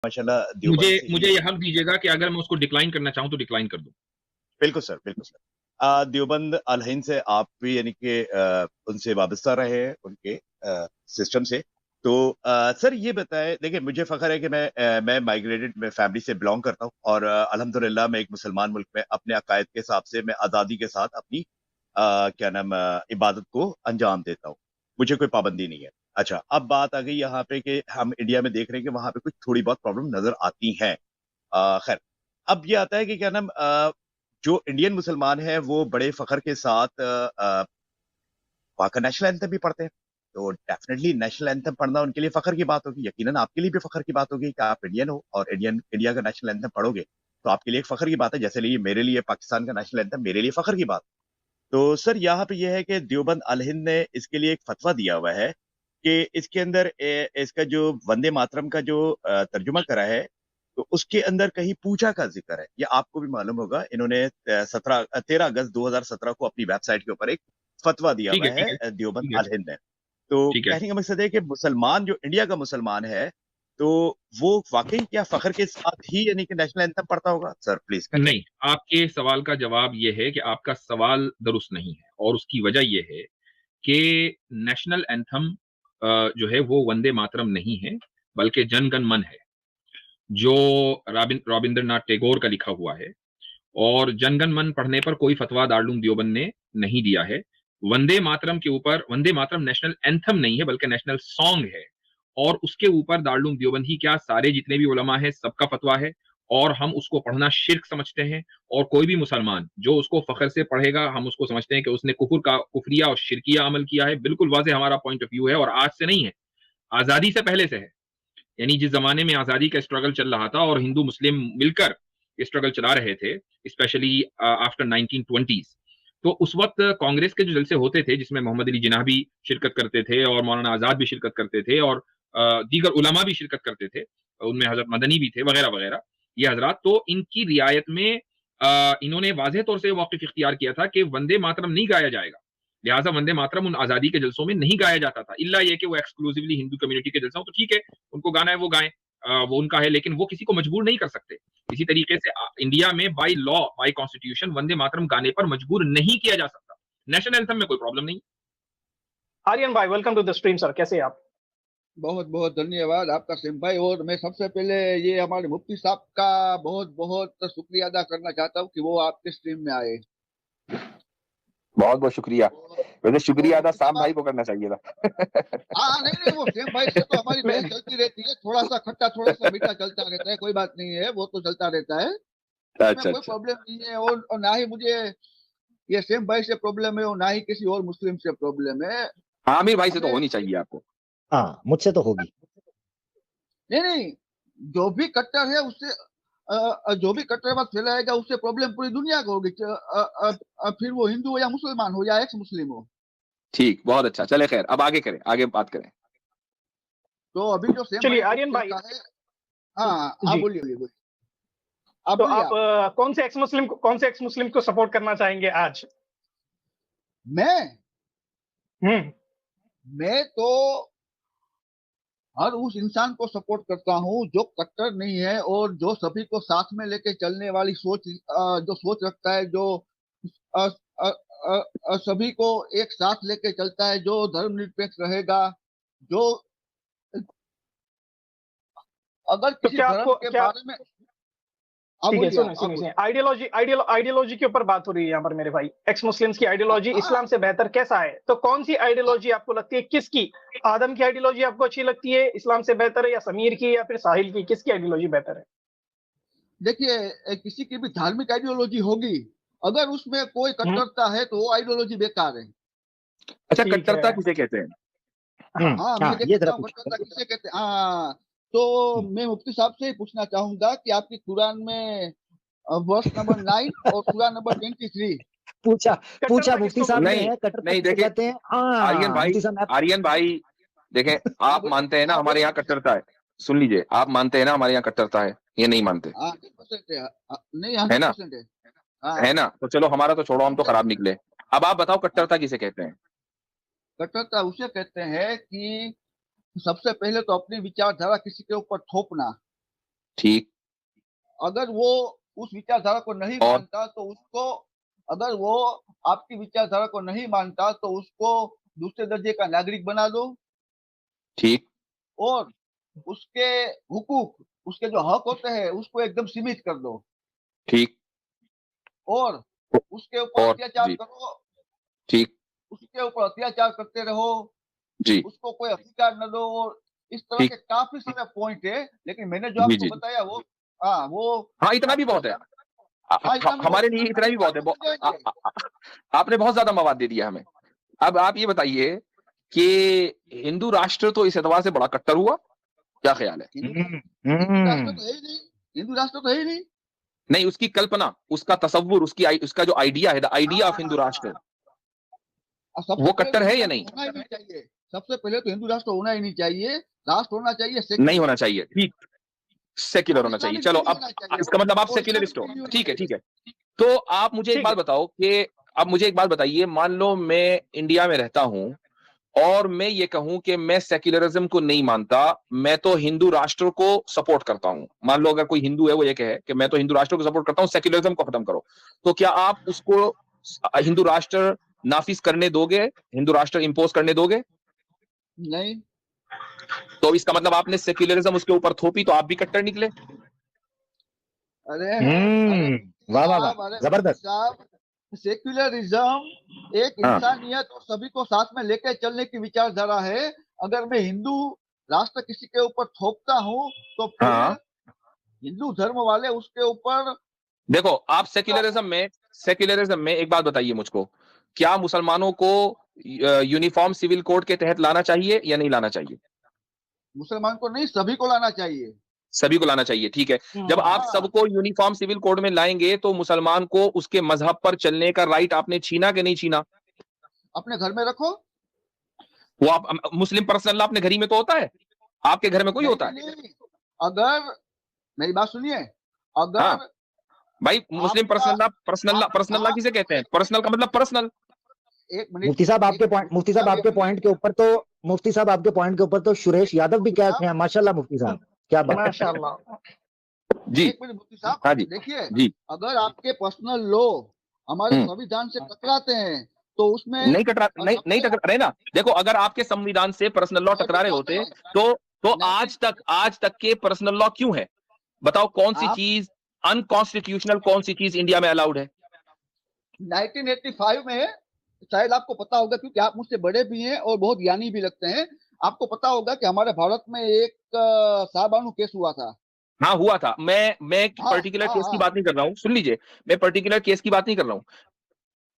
माशाल्लाह मुझे देवबंद से ही मुझे ये हक दीजिएगा कि अगर मैं उसको डिक्लाइन करना चाहूँ तो डिक्लाइन कर दूं। बिल्कुल सर, बिल्कुल सर। देवबंद अल हिंद से आप भी यानी कि उनसे वाबस्ता रहे हैं, उनके सिस्टम से। तो सर ये बताएँ, देखिए मुझे फ़ख्र है कि मैं माइग्रेटेड मैं फैमिली से बिलॉन्ग करता हूँ और अल्हम्दुलिल्लाह मैं एक मुसलमान मुल्क में अपने अकायद के हिसाब से मैं आज़ादी के साथ अपनी क्या नाम इबादत को अंजाम देता हूँ। मुझे कोई पाबंदी नहीं है। अच्छा, अब बात आ गई यहाँ पे कि हम इंडिया में देख रहे हैं कि वहाँ पे कुछ थोड़ी बहुत प्रॉब्लम नज़र आती हैं। खैर, अब ये आता है कि क्या नाम जो इंडियन मुसलमान हैं वो बड़े फ़ख्र के साथ वहाँ का नेशनल एंथम भी पढ़ते हैं। तो डेफ़िनिटली नेशनल एंथम पढ़ना उनके लिए फ़ख्र की बात होगी। यकीनन आपके लिए भी फ़ख्र की बात होगी कि आप इंडियन हो और इंडिया का नेशनल एंथम पढ़ोगे, तो आपके लिए एक फ़ख्र की बात है। जैसे लिए मेरे लिए पाकिस्तान का नेशनल एंथम मेरे लिए फ़ख्र की बात। तो सर यहाँ पे ये है कि देवबंद अल हिंद ने इसके लिए एक फ़तवा दिया हुआ है कि इसके अंदर इसका जो वंदे मातरम का जो तर्जुमा करा है, तो उसके अंदर कहीं पूजा का ज़िक्र है। ये आपको भी मालूम होगा, इन्होंने 13 अगस्त 2017 को अपनी वेबसाइट के ऊपर एक फ़तवा दिया ठीक हुआ है, ठीक है है, देवबंद ठीक है, अल हिंद ने। तो ठीक है। कहने का मकसद है कि मुसलमान जो इंडिया का मुसलमान है, तो वो वाक़ई क्या फ़ख्र के साथ ही यानी कि नेशनल एंथम पढ़ता होगा? सर प्लीज़ नहीं, कंटिन्यू। आपके सवाल का जवाब ये है कि आपका सवाल दुरुस्त नहीं है और उसकी वजह ये है कि नेशनल एंथम जो है वो वंदे मातरम नहीं है, बल्कि जन गण मन है, जो रविंद्रनाथ टैगोर का लिखा हुआ है। और जन गण मन पढ़ने पर कोई फतवा दारुल देवबंद ने नहीं दिया है। वंदे मातरम के ऊपर, वंदे मातरम नेशनल एंथम नहीं है बल्कि नेशनल सॉन्ग है, और उसके ऊपर दारुल देवबंद ही क्या सारे जितने भी उलमा है सबका फतवा है, और हम उसको पढ़ना शिर्क समझते हैं। और कोई भी मुसलमान जो उसको फख्र से पढ़ेगा, हम उसको समझते हैं कि उसने कुफरिया और शिरकिया अमल किया है। बिल्कुल वाज़ेह हमारा पॉइंट ऑफ व्यू है, और आज से नहीं है, आजादी से पहले से है। यानी जिस जमाने में आजादी का स्ट्रगल चल रहा था और हिंदू मुस्लिम मिलकर ये स्ट्रगल चला रहे थे, स्पेशली आफ्टर 1920s, तो उस वक्त कांग्रेस के जो जलसे होते थे जिसमें मोहम्मद अली जिन्ना भी शिरकत करते थे और मौलाना आजाद भी शिरकत करते थे और दीगर उलमा भी शिरकत करते थे, उनमें हजरत मदनी भी थे वगैरह वगैरह, ये हजरात, तो इनकी रियायत में इन्होंने वाजह तौर से मौक़िफ़ इख्तियार किया था कि वंदे मातरम नहीं गाया जाएगा। लिहाजा वंदे मातरम उन आजादी के जलसों में नहीं गाया जाता था, इल्ला ये कि वो एक्सक्लूसिवली हिंदू कम्युनिटी के जलसा हो तो ठीक है, उनको गाना है वो गाएं, वो उनका है, लेकिन वो किसी को मजबूर नहीं कर सकते। इसी तरीके से इंडिया में by law, bye constitution Vande Mataram गाने पर मजबूर नहीं किया जा सकता। नेशनल एंथम में कोई प्रॉब्लम नहीं। आर्यन भाई, welcome to the stream sir, कैसे हैं आप? बहुत बहुत धन्यवाद आपका सिम भाई। और मैं सबसे पहले ये हमारे मुफ्ती साहब का बहुत बहुत शुक्रिया अदा करना चाहता हूँ कि वो आपके स्ट्रीम में आए। बहुत बहुत शुक्रिया। वैसे शुक्रिया अदा साहब भाई को करना चाहिए था। हाँ नहीं नहीं, वो सेम भाई से तो हमारी बहस चलती रहती है, थोड़ा सा खट्टा थोड़ा सा मीठा चलता रहता है, कोई बात नहीं है, वो तो चलता रहता है, इसमें कोई प्रॉब्लम नहीं है। और ना ही मुझे ये सेम भाई से प्रॉब्लम है और ना ही किसी और मुस्लिम से प्रॉब्लम है। आमिर भाई से तो हमें होनी चाहिए आपको। हाँ, मुझसे तो होगी। नहीं नहीं, जो भी कट्टर है उससे जो भी कट्टरवाद फैलाएगा उससे प्रॉब्लम पूरी दुनिया को होगी, फिर वो हिंदू हो या मुसलमान हो या एक्स मुस्लिम हो। ठीक, बहुत अच्छा, चले खैर, अब आगे करें, आगे बात करें। तो अभी जो सेम चलिए भाई आर्यन भाई, है, हाँ आप जी, बोलिए बोलिए। तो आप कौन से एक्स मुस्लिम को सपोर्ट करना चाहेंगे आज? मैं तो हर उस इंसान को सपोर्ट करता हूँ जो कट्टर नहीं है और जो सभी को साथ में लेके चलने वाली सोच जो सोच रखता है, जो अ, अ, सभी को एक साथ लेके चलता है, जो धर्मनिरपेक्ष रहेगा, जो अगर तो किसी क्या धर्म आपको के क्या बारे में आप ठीक है, बोलिए, सुनिए सुनिए सुनिए, आइडियोलॉजी के ऊपर बात हो रही है यहाँ पर मेरे भाई। एक्स मुस्लिम्स की आइडियोलॉजी इस्लाम से बेहतर कैसा है? तो कौन सी आइडियोलॉजी आपको लगती है, किसकी? आदम की आइडियोलॉजी आपको अच्छी लगती है, इस्लाम से बेहतर है, या समीर की, या फिर साहिल की? किसकी आइडियोलॉजी बेहतर है? देखिए, किसी की भी धार्मिक आइडियोलॉजी होगी, अगर उसमें कोई कट्टरता है तो वो आइडियोलॉजी बेकार है। अच्छा, ठीक कट्टरता है। किसे कहते हैं? हाँ मैं ये देखता जरा हूँ पूछो। कट्टरता किसे कहते हैं। हाँ, तो मैं मुफ्ती साहब से ही पूछना चाहूंगा कि आपकी कुरान में वर्स नंबर 9 और सूरा नंबर 23 पूछा कट्टरता मुफ्ती किसको साहब बोलते ने नहीं है, कट्टरता नहीं, किसे देखिए कहते हैं? मुफ्ती साहब आर्यन भाई, देखें, हाँ आप बोलिए, मानते हैं ना हाँ हमारे बोलिए। यहाँ कट्टरता है? सुन लीजिए, आप मानते हैं ना हमारे यहाँ कट्टरता है, ये नहीं मानते? 100% है, नहीं है ना? 100% है। हाँ, है ना? तो चलो, हमारा तो छोड़ो, हम तो खराब निकले। अब आप बताओ हाँ, कट्टरता किसे कहते हैं? कट्टरता उसे कहते हैं कि सबसे पहले तो अपनी विचारधारा किसी के ऊपर थोपना, ठीक। अगर वो उस विचारधारा को नहीं और मानता तो उसको, अगर वो आपकी विचारधारा को नहीं मानता तो उसको दूसरे दर्जे का नागरिक बना दो, ठीक। और उसके हुकूक, उसके जो हक होते हैं उसको एकदम सीमित कर दो, ठीक। और उसके ऊपर और अत्याचार जी, करो, ठीक। उसके ऊपर अत्याचार करते रहो, जी, उसको कोई अधिकार न दो, और इस तरह के ठीक। काफी सारे पॉइंट है। लेकिन मैंने जो जी, आपको जी, बताया वो, हाँ वो हाँ, इतना भी बहुत है। हाँ इतना भी हमारे बहुत, लिए इतना भी बहुत है। मिल जाएंगे। आपने बहुत ज्यादा मवाद दे दिया हमें। अब आप ये बताइए कि हिंदू राष्ट्र तो इस एतबार से बड़ा कट्टर हुआ, क्या ख्याल है? हिंदू राष्ट्र तो है ही नहीं, हिंदू राष्ट्र तो है ही नहीं। नहीं, उसकी कल्पना, उसका तसव्वुर, उसका जो आइडिया है, द आइडिया ऑफ हिंदू राष्ट्र, सबसे वो पहले कट्टर तो है हिंदू या राष्ट्र नहीं? होना ही नहीं चाहिए। सबसे पहले तो हिंदू राष्ट्र होना ही नहीं चाहिए। राष्ट्र होना चाहिए नहीं सेक्युलर, होना चाहिए, ठीक। सेक्युलर और होना चाहिए। इस्लामिक चलो, भी नहीं अब होना चाहिए, इसका मतलब आप और सेक्युलरिस्ट इस्लामिक हो। भी नहीं होना ठीक है, चाहिए। ठीक है। तो आप मुझे एक ठीक बात है। बताओ कि, अब मुझे एक बात बताइए, मान लो मैं इंडिया में रहता हूं और मैं ये कहूं कि मैं सेक्युलरिज्म को नहीं मानता, मैं तो हिंदू राष्ट्र को सपोर्ट करता हूं। मान लो अगर कोई हिंदू है, वो ये कहे कि मैं तो हिंदू राष्ट्र को सपोर्ट करता हूं, सेक्युलरिज्म को खत्म करो, तो क्या आप उसको हिंदू राष्ट्र नाफिज करने दोगे, हिंदू राष्ट्र इंपोज करने दोगे? नहीं, तो इसका मतलब आपने सेक्युलरिज्म उसके ऊपर थोपी, तो आप भी कट्टर निकले। अरे अरे वाह वाह वाह, साहब, अरे जबरदस्त। साहब, सेक्युलरिज्म एक हाँ, इंसानियत और सभी को साथ में लेकर चलने की विचारधारा है। अगर मैं हिंदू राष्ट्र किसी के ऊपर थोपता हूँ तो फिर हाँ। हिंदू धर्म वाले उसके ऊपर, देखो, आप सेक्युलरिज्म में एक बात बताइए मुझको, क्या मुसलमानों को यूनिफॉर्म सिविल कोड के तहत लाना चाहिए या नहीं लाना चाहिए? मुसलमान को नहीं सभी को लाना चाहिए। सभी को लाना चाहिए, ठीक है। जब आप हाँ, सबको यूनिफॉर्म सिविल कोड में लाएंगे तो मुसलमान को उसके मजहब पर चलने का राइट आपने छीना कि नहीं छीना? अपने घर में रखो। वो आप मुस्लिम पर्सनल लॉ अपने घर ही में तो होता है, आपके घर में कोई नहीं होता है? नहीं, अगर मेरी बात सुनिए, हाँ अगर भाई, मुस्लिम आपका पर्सनल लॉ आप किसे कहते हैं? पर्सनल का मतलब पर्सनल। एक मिनट, एक मिनट मुफ्ती साहब आपके एक पॉइंट मिनट के ऊपर तो, मुफ्ती साहब आपके पॉइंट के ऊपर तो सुरेश यादव भी क्या साहब, हैं, माशाल्लाह मुफ्ती साहब, क्या बात है। माशाल्लाह। जी। एक मिनट मुफ्ती साहब, हाँ जी। देखिए, जी। अगर आपके पर्सनल लॉ हमारे संविधान से टकराते हैं तो उसमें नहीं अपने टकरा रहे ना। देखो, अगर आपके संविधान से पर्सनल लॉ टकरा रहे टकराते होते हैं, तो नहीं आज तक के पर्सनल लॉ क्यों है? बताओ, कौन सी आप चीज अनकॉन्स्टिट्यूशनल, कौन सी चीज इंडिया में अलाउड है? 1985 में, शायद आपको पता होगा क्योंकि आप मुझसे बड़े भी हैं और बहुत ज्ञानी भी लगते हैं, आपको पता होगा कि हमारे भारत में एक शाहबानो केस हुआ था। हाँ, हुआ था। मैं हाँ पर्टिकुलर हाँ केस की हाँ, बात नहीं कर रहा हूँ, सुन लीजिए। मैं पर्टिकुलर केस की बात नहीं कर रहा हूँ,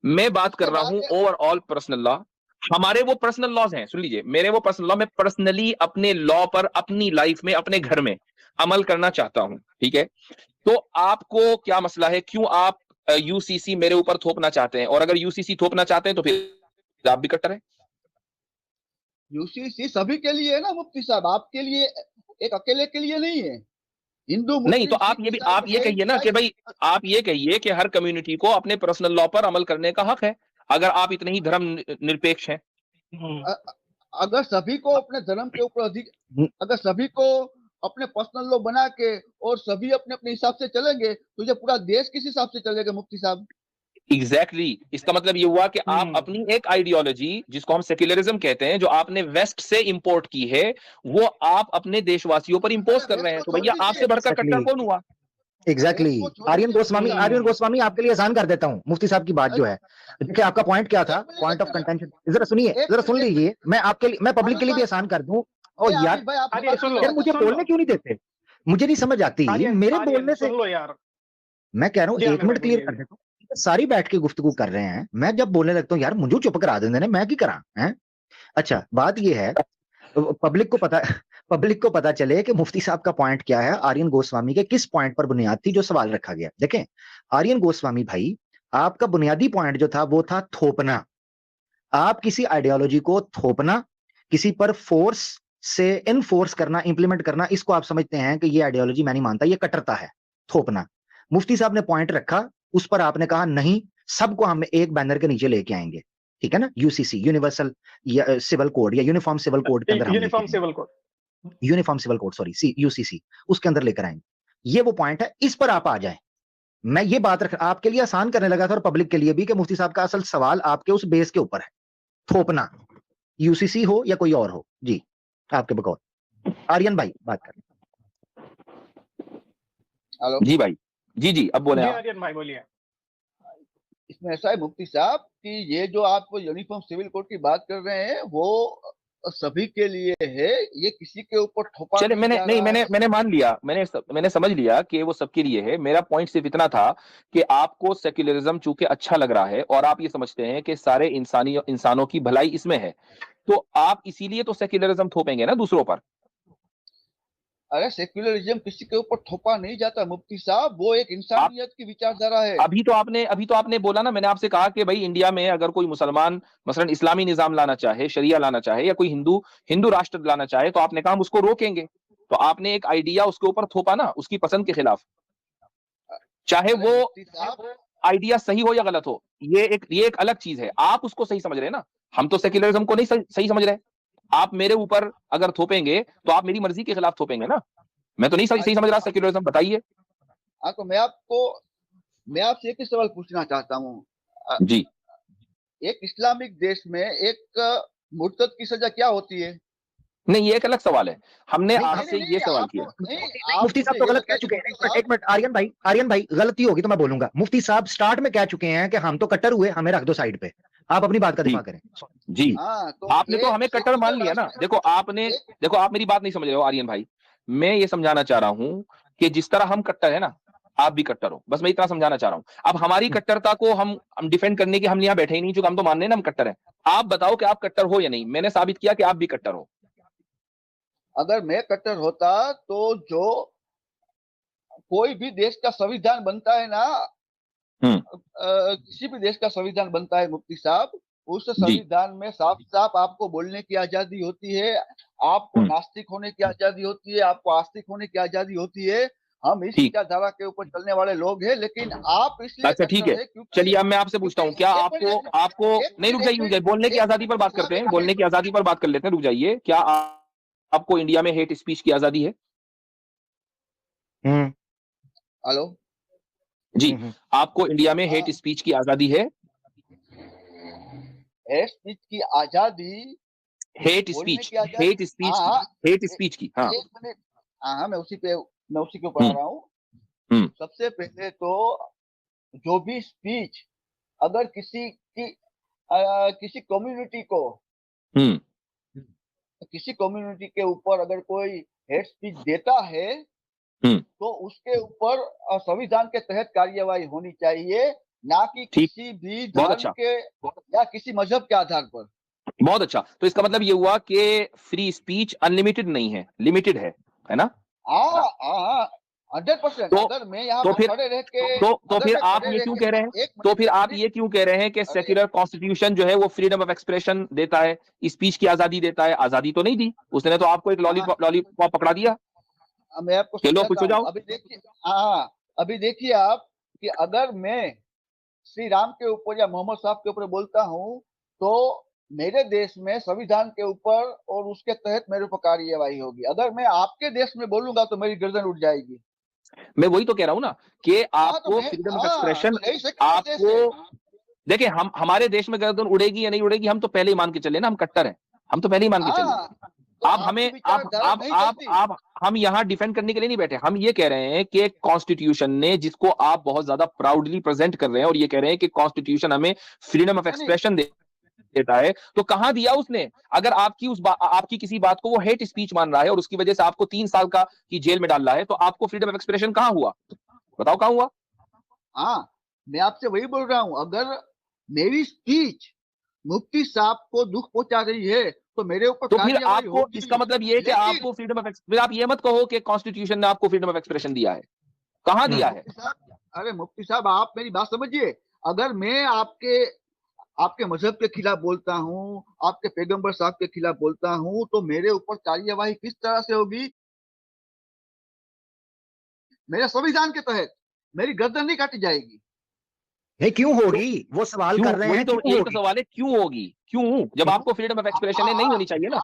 मैं बात उसके कर रहा बाद हूँ ओवरऑल पर्सनल लॉ। हमारे वो पर्सनल लॉज हैं, सुन लीजिए, मेरे वो पर्सनल लॉ, मैं पर्सनली अपने लॉ पर अपनी लाइफ में, अपने घर में अमल करना चाहता हूं, ठीक है। तो आपको क्या मसला है, क्यों आप यूसीसी मेरे ऊपर थोपना चाहते हैं? और अगर यूसीसी थोपना चाहते हैं तो फिर आप भी कट्टर हैं। यूसीसी सभी के लिए है ना मुफ्ती साहब, आपके लिए, एक अकेले के लिए नहीं है। हिंदू नहीं, तो मुस्लिम सिख ईसाई आप ये जैन कहिए ना कि ईसाई, भाई, आप ये कहिए कि हर कम्युनिटी को अपने पर्सनल लॉ पर अमल करने का हक है, अगर आप इतने ही धर्म निरपेक्ष हैं। अ- अगर सभी को अपने धर्म के ऊपर अधिक, अगर सभी को अपने पर्सनल लॉ बना के और सभी अपने अपने हिसाब से चलेंगे तो ये पूरा देश किस हिसाब से चलेगा मुफ्ती साहब? एग्जैक्टली इसका मतलब ये हुआ कि आप अपनी एक आइडियोलॉजी, जिसको हम सेक्युलरिज्म कहते हैं, जो आपने वेस्ट से इंपोर्ट की है, वो आप अपने देशवासियों पर इंपोज अरे कर वेस्ट रहे हैं। को तो छोड़ भैया, आपसे दीजिए, बढ़कर कट्टर कौन हुआ? West exactly. को छोड़ दीजिए मुफ्ती साहब। आर्यन गोस्वामी आपके लिए आसान कर देता हूं मुफ्ती साहब की बात जो है। देखिए आपका पॉइंट क्या था, एक मिनट पॉइंट एक ऑफ मिनट कंटेंशन, जरा सुनिए, एक जरा मिनट सुन एक मिनट लीजिए, मैं आपके लिए, मैं पब्लिक आनंद के लिए भी भाई, आसान कर दूं। और यार, आबिद भाई आपकी आर्यन बात सुन नहीं लो, यार करना मुझे सुन चाहता। बोलने लो। क्यों नहीं देते? मुझे नहीं समझ आती मेरे आर्यन बोलने से। सुन लो यार। मैं कह रहा हूं जी एक आमिर भाई मिनट क्लियर बोलिए। कर देता हूं, सारी बैठ के गुफ्तगू कर रहे हैं, मैं जब बोलने लगता हूं यार मुझे चुप करा देंगे ना, मैं की करा है। अच्छा, बात ये है, पब्लिक को पता पब्लिक को पता चले कि मुफ्ती साहब का पॉइंट क्या है, आर्यन गोस्वामी के किस पॉइंट पर बुनियाद थी जो सवाल रखा गया। देखें आर्यन गोस्वामी भाई, आपका बुनियादी पॉइंट जो था वो था थोपना। आप किसी आइडियोलॉजी को थोपना, किसी पर फोर्स से इनफोर्स करना, इंप्लीमेंट करना, इसको आप समझते हैं कि ये आइडियोलॉजी मैं नहीं मानता, ये कट्टरता है, थोपना। मुफ्ती साहब ने पॉइंट रखा, उस पर आपने कहा नहीं, सबको हम एक बैनर के नीचे लेके आएंगे, ठीक है ना, यूसीसी, यूनिवर्सल सिविल कोड या यूनिफॉर्म सिविल कोड के अंदर हम लेके यूनिफॉर्म आएंगे, civil code. Uniform civil code, sorry, UCC, उसके अंदर लेकर आएंगे। ये वो पॉइंट है, इस पर आप आ जाएं। मैं ये बात आपके लिए आसान करने लगा था और पब्लिक के लिए भी कि मुफ्ती साहब का असल सवाल आपके उस बेस के ऊपर है, थोपना, यूसीसी हो या कोई और हो। जी आपके बकौल आर्यन भाई बात करें। हेलो जी भाई, जी अब बोले जी आप। आर्यन भाई बोलिए। इसमें ऐसा है मुफ्ती साहब कि ये जो आप यूनिफॉर्म सिविल कोड की बात कर रहे हैं वो सभी के लिए है, ये किसी के ऊपर थोपा चले नहीं जा रहा है। मैंने मान लिया, मैंने समझ लिया कि वो सबके लिए है। मेरा पॉइंट सिर्फ इतना था कि आपको सेक्युलरिज्म चूंकि अच्छा लग रहा है और आप ये समझते हैं कि सारे इंसानों की भलाई इसमें है, तो आप इसीलिए तो सेक्युलरिज्म थोपेंगे ना दूसरों पर। अरे सेक्युलरिज्म किसी के ऊपर थोपा नहीं जाता मुफ्ती साहब, वो एक इंसानियत की विचारधारा है। अभी तो आपने बोला ना, मैंने आपसे कहा कि भाई इंडिया में अगर कोई मुसलमान मसलन इस्लामी निजाम लाना चाहे, शरिया लाना चाहे, या कोई हिंदू राष्ट्र लाना चाहे, तो आपने कहा हम उसको रोकेंगे। तो आपने एक आइडिया उसके ऊपर थोपा ना, उसकी पसंद के खिलाफ, चाहे वो आइडिया सही हो या गलत हो। ये एक अलग चीज है, आप उसको सही समझ रहे हैं ना, हम तो सेक्युलरिज्म को नहीं सही समझ रहे। आप मेरे ऊपर अगर थोपेंगे तो आप मेरी मर्जी के खिलाफ थोपेंगे ना। मैं तो नहीं सही समझ रहा सेक्युलरिज्म, बताइए। हाँ तो मैं आपसे एक ही सवाल पूछना चाहता हूँ जी। एक इस्लामिक देश में एक मुर्तद की सजा क्या होती है? नहीं, ये एक अलग सवाल है। हमने आपसे ये सवाल किया। मुफ्ती साहब तो गलत कह चुके हैं। एक मिनट आर्यन भाई गलती होगी तो मैं बोलूंगा। मुफ्ती साहब स्टार्ट में कह चुके हैं कि हम तो कट्टर हुए, हमें रख दो साइड पे, आप अपनी बात का दिफा करें। जी तो आपने तो हमें कट्टर मान लिया ना। देखो आप मेरी बात नहीं समझ रहे हो आर्यन भाई। मैं ये समझाना चाह रहा हूं कि जिस तरह हम कट्टर है ना, आप भी कट्टर हो, बस मैं इतना समझाना चाह रहा हूं। अब हमारी कट्टरता को हम डिफेंड करने के हम यहाँ बैठे ही नहीं, चूंकि हम तो मानने ना हम कट्टर हैं। आप बताओ कि आप कट्टर हो या नहीं। मैंने साबित किया कि आप भी कट्टर हो। अगर मैं कट्टर होता तो जो कोई भी देश का संविधान बनता है ना, किसी भी देश का संविधान बनता है मुफ्ती साहब, उस संविधान में साफ साफ आपको बोलने की आजादी होती है, आपको नास्तिक होने की आजादी होती है, आपको आस्तिक होने की आजादी होती है। हम इस विचारधारा के ऊपर चलने वाले लोग हैं, लेकिन आप इसलिए अच्छा ठीक है, चलिए अब मैं आपसे पूछता हूँ, क्या आपको नहीं, रुक जाइए, बोलने की आजादी पर बात करते हैं, बोलने की आजादी पर बात कर लेते हैं, रुक जाइए। क्या आपको इंडिया में हेट स्पीच की आजादी है? हेलो जी, आपको इंडिया में हेट स्पीच की आजादी है? हेट स्पीच की आजादी, हेट स्पीच की, हाँ हाँ मैं उसी के ऊपर आ रहा हूँ। सबसे पहले तो जो भी स्पीच अगर किसी कम्युनिटी के ऊपर अगर कोई हेट स्पीच देता है तो उसके ऊपर संविधान के तहत कार्यवाही होनी चाहिए, ना कि किसी भी धर्म के या किसी मजहब के आधार पर। बहुत अच्छा। तो इसका मतलब ये हुआ कि फ्री स्पीच अनलिमिटेड नहीं है, लिमिटेड है ना? 100%। अगर मैं यहाँ पर खड़े रह के तो फिर आप ये क्यों कह रहे हैं? तो फिर आप ये क्यों कह रहे हैं कि सेक्युलर कॉन्स्टिट्यूशन जो है वो फ्रीडम ऑफ एक्सप्रेशन देता है, स्पीच की आजादी देता है? आजादी तो नहीं दी उसने, तो आपको एक लॉलीपॉप पकड़ा दिया। मैं आपको समझाता हूं। अभी देखिए आप कि अगर मैं श्री राम के ऊपर या मोहम्मद साहब के ऊपर बोलता हूं तो मेरे देश में संविधान के ऊपर और उसके तहत मेरे ऊपर कार्यवाही होगी। अगर मैं आपके देश में बोलूंगा तो मेरी गर्दन उठ जाएगी। मैं वही तो कह रहा हूं ना कि आपको फ्रीडम ऑफ एक्सप्रेशन, आपको देखिए, हमारे देश में गर्दन उड़ेगी या नहीं उड़ेगी हम तो पहले ही मान के चले ना, हम कट्टर हैं, हम तो पहले ही मान के चले। आप हमें आप हम यहाँ डिफेंड करने के लिए नहीं बैठे। हम ये कह रहे हैं कि कॉन्स्टिट्यूशन ने, जिसको आप बहुत ज्यादा प्राउडली प्रेजेंट कर रहे हैं और ये कह रहे हैं कि कॉन्स्टिट्यूशन हमें फ्रीडम ऑफ एक्सप्रेशन देता है, तो कहां दिया उसने? अगर आपकी किसी बात को वो हेट स्पीच मान रहा है और उसकी वजह से आपको 3 साल की जेल में डाल रहा है, तो आपको फ्रीडम ऑफ एक्सप्रेशन कहां हुआ? बताओ कहां हुआ? मैं आपसे वही बोल रहा हूं, अगर मेरी स्पीच मुफ्ती साहब को दुख पहुंचा रही है तो मेरे ऊपर तो फिर आपको, इसका मतलब ये है कि आपको फ्रीडम ऑफ एक्सप्रेशन, आप ये मत कहो कि कॉन्स्टिट्यूशन ने आपको फ्रीडम ऑफ एक्सप्रेशन दिया है। कहां दिया है? अरे मुफ्ती साहब आप मेरी बात समझिए। अगर मैं आपके मजहब के खिलाफ बोलता हूं, आपके पैगंबर साहब के खिलाफ बोलता हूं, तो मेरे ऊपर कार्यवाही किस तरह से होगी? मेरे संविधान के तहत मेरी गर्दन नहीं काटी जाएगी। नहीं क्यों होगी? वो सवाल कर रहे हैं, तो एक सवाल है, क्यों होगी? क्यों? जब आपको फ्रीडम ऑफ एक्सप्रेशन है, नहीं होनी चाहिए ना?